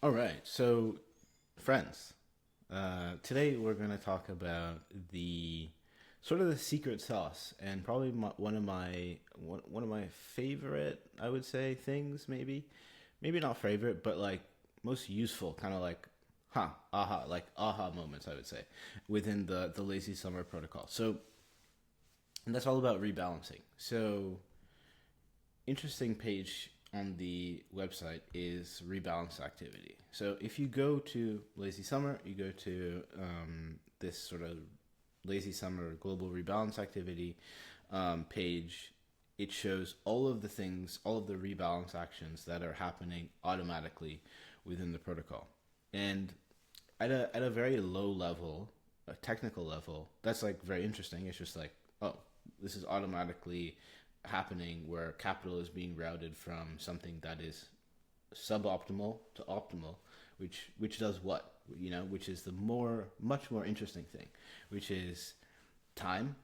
All right, so friends, today we're going to talk about the sort of the secret sauce and probably one of my favorite, I would say, things maybe not favorite, but like most useful, kind of like aha moments, I would say, within the lazy summer protocol. So, and that's all about rebalancing. So interesting page on the website is rebalance activity. So if you go to Lazy Summer, you go to this sort of Lazy Summer global rebalance activity page. It shows all of the things, all of the rebalance actions that are happening automatically within the protocol. And at a very low level, a technical level, that's like very interesting. It's just like, oh, this is automatically happening where capital is being routed from something that is suboptimal to optimal, which does what, which is the much more interesting thing, which is time,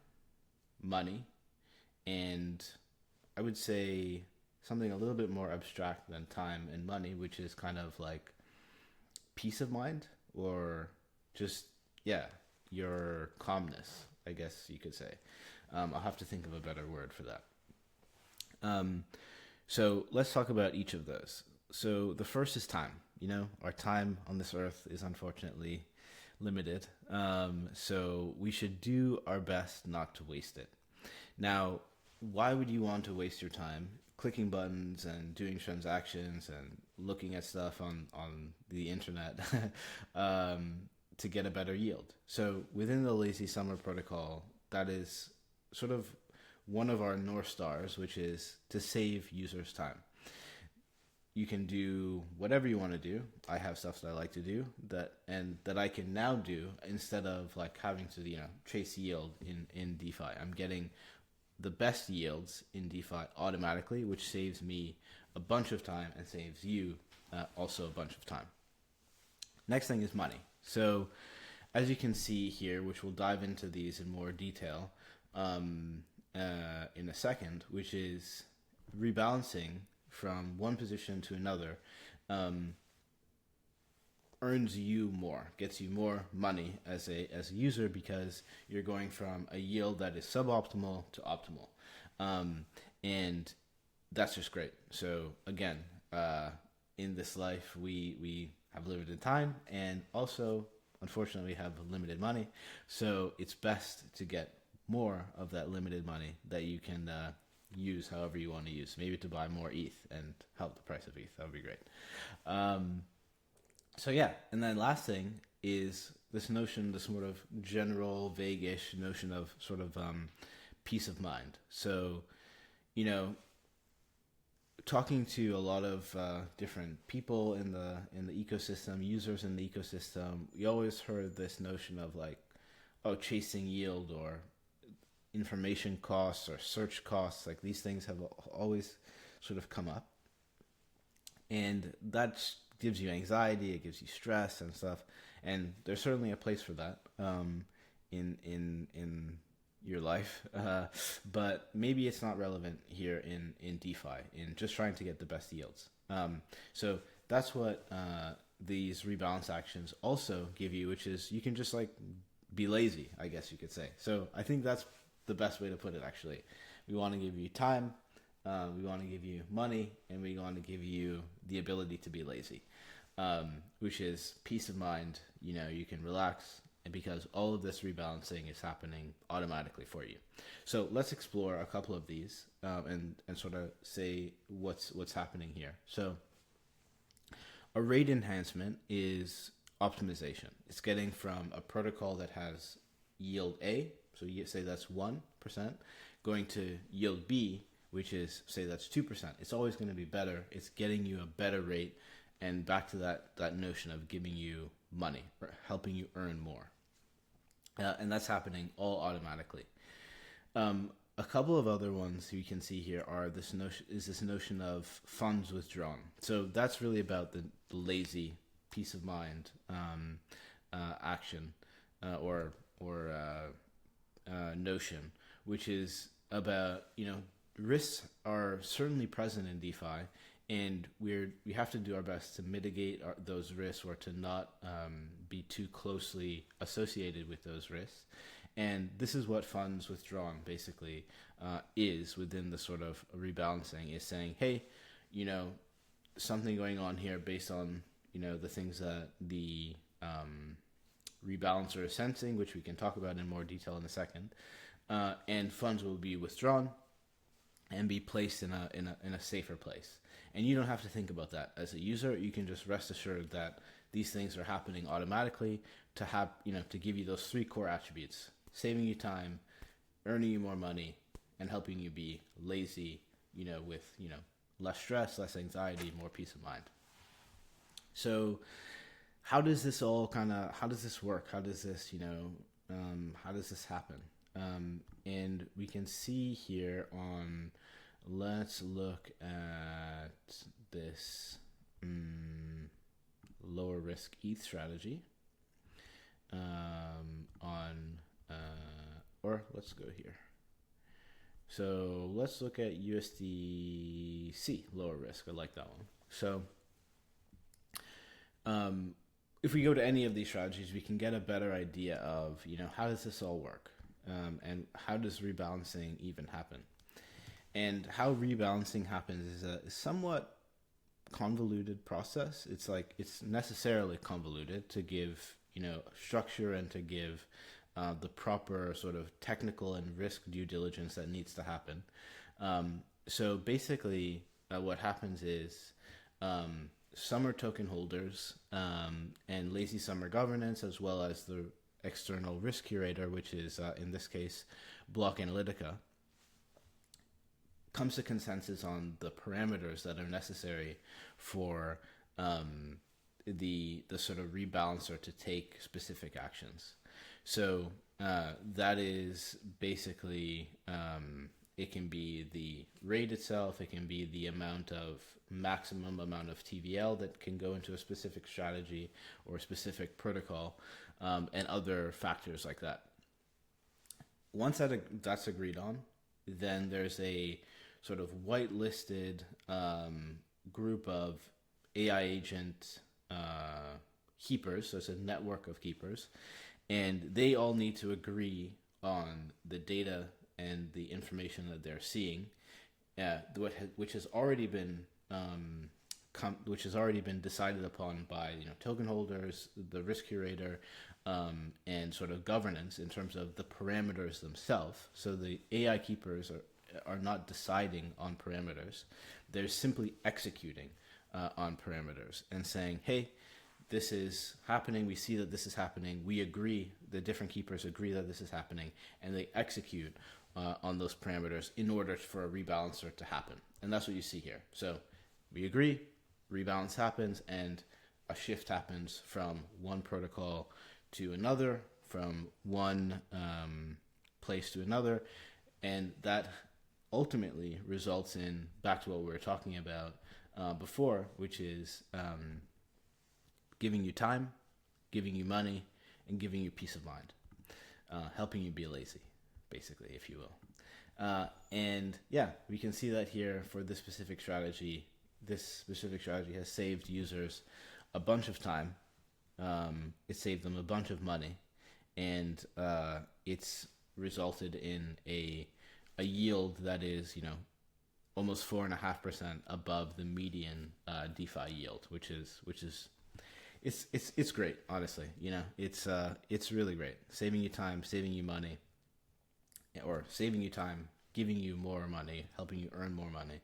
money, and I would say something a little bit more abstract than time and money, which is kind of like peace of mind, or just, yeah, your calmness, I guess you could say. I'll have to think of a better word for that. Um, so let's talk about each of those. So the first is time. Our time on this earth is unfortunately limited. So we should do our best not to waste it. Now, why would you want to waste your time clicking buttons and doing transactions and looking at stuff on the internet to get a better yield? So within the lazy summer protocol, that is sort of one of our North Stars, which is to save users time. You can do whatever you want to do. I have stuff that I like to do that I can now do instead of like having to chase yield in DeFi. I'm getting the best yields in DeFi automatically, which saves me a bunch of time and saves you also a bunch of time. Next thing is money. So as you can see here, which we'll dive into these in more detail in a second, which is rebalancing from one position to another, earns you more, gets you more money as a user because you're going from a yield that is suboptimal to optimal, and that's just great. So again, in this life, we have limited time, and also unfortunately we have limited money. So it's best to get more of that limited money that you can use however you want to use. Maybe to buy more ETH and help the price of ETH. That would be great. So yeah, and then last thing is this notion, this sort of general, vague-ish notion of sort of peace of mind. So, you know, talking to a lot of different people in the ecosystem, users in the ecosystem, we always heard this notion of like, oh, chasing yield or information costs or search costs. Like these things have always sort of come up, and that gives you anxiety, it gives you stress and stuff. And there's certainly a place for that in your life, but maybe it's not relevant here in DeFi, in just trying to get the best yields. So that's what these rebalance actions also give you, which is you can just like be lazy, I guess you could say. So I think that's the best way to put it, actually. We want to give you time, we want to give you money, and we want to give you the ability to be lazy, which is peace of mind. You can relax, and because all of this rebalancing is happening automatically for you. So let's explore a couple of these and sort of say what's happening here. So a rate enhancement is optimization. It's getting from a protocol that has yield A, so you say that's 1%, going to yield B, which is, say that's 2%. It's always going to be better. It's getting you a better rate, and back to that notion of giving you money, or helping you earn more. And that's happening all automatically. A couple of other ones you can see here are this notion of funds withdrawn. So that's really about the lazy peace of mind action or notion, which is about risks are certainly present in DeFi, and we have to do our best to mitigate those risks, or to not be too closely associated with those risks. And this is what funds withdrawn basically is within the sort of rebalancing, is saying, hey, something going on here based on the things that the rebalancer is sensing, which we can talk about in more detail in a second, and funds will be withdrawn and be placed in a safer place. And you don't have to think about that as a user. You can just rest assured that these things are happening automatically to give you those three core attributes: saving you time, earning you more money, and helping you be lazy, with less stress, less anxiety, more peace of mind. So how does this work? How does this happen? And we can see here let's look at this lower risk ETH strategy or let's go here. So let's look at USDC lower risk. I like that one. So if we go to any of these strategies, we can get a better idea of, how does this all work? And how does rebalancing even happen? And how rebalancing happens is a somewhat convoluted process. It's necessarily convoluted to give, structure and to give the proper sort of technical and risk due diligence that needs to happen. So basically what happens is Summer token holders and Lazy Summer governance, as well as the external risk curator, which is in this case Block Analitica, comes to consensus on the parameters that are necessary for the sort of rebalancer to take specific actions. So that is basically it can be the rate itself, it can be the maximum amount of TVL that can go into a specific strategy or a specific protocol, and other factors like that. Once that's agreed on, then there's a sort of whitelisted group of AI agent keepers. So it's a network of keepers, and they all need to agree on the data and the information that they're seeing, which has already been decided upon by token holders, the risk curator, and sort of governance in terms of the parameters themselves. So the AI keepers are not deciding on parameters; they're simply executing on parameters and saying, "Hey, this is happening. We see that this is happening. We agree. The different keepers agree that this is happening, and they execute on those parameters in order for a rebalancer to happen." And that's what you see here. So we agree, rebalance happens, and a shift happens from one protocol to another, from one place to another, and that ultimately results in, back to what we were talking about before, which is giving you time, giving you money, and giving you peace of mind, helping you be lazy, basically, if you will. And yeah, we can see that here for this specific strategy. This specific strategy has saved users a bunch of time. It saved them a bunch of money, and it's resulted in a yield that is, almost 4.5% above the median DeFi yield, which is it's great, honestly. It's really great. Saving you time, saving you money, or saving you time, giving you more money, helping you earn more money,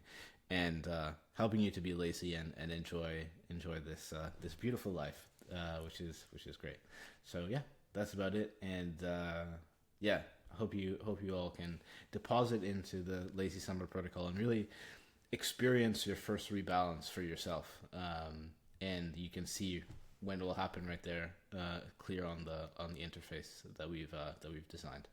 and helping you to be lazy and enjoy this beautiful life, which is great. So yeah, that's about it. And yeah, I hope you all can deposit into the Lazy Summer protocol and really experience your first rebalance for yourself. And you can see when it will happen right there, clear on the interface that we've designed.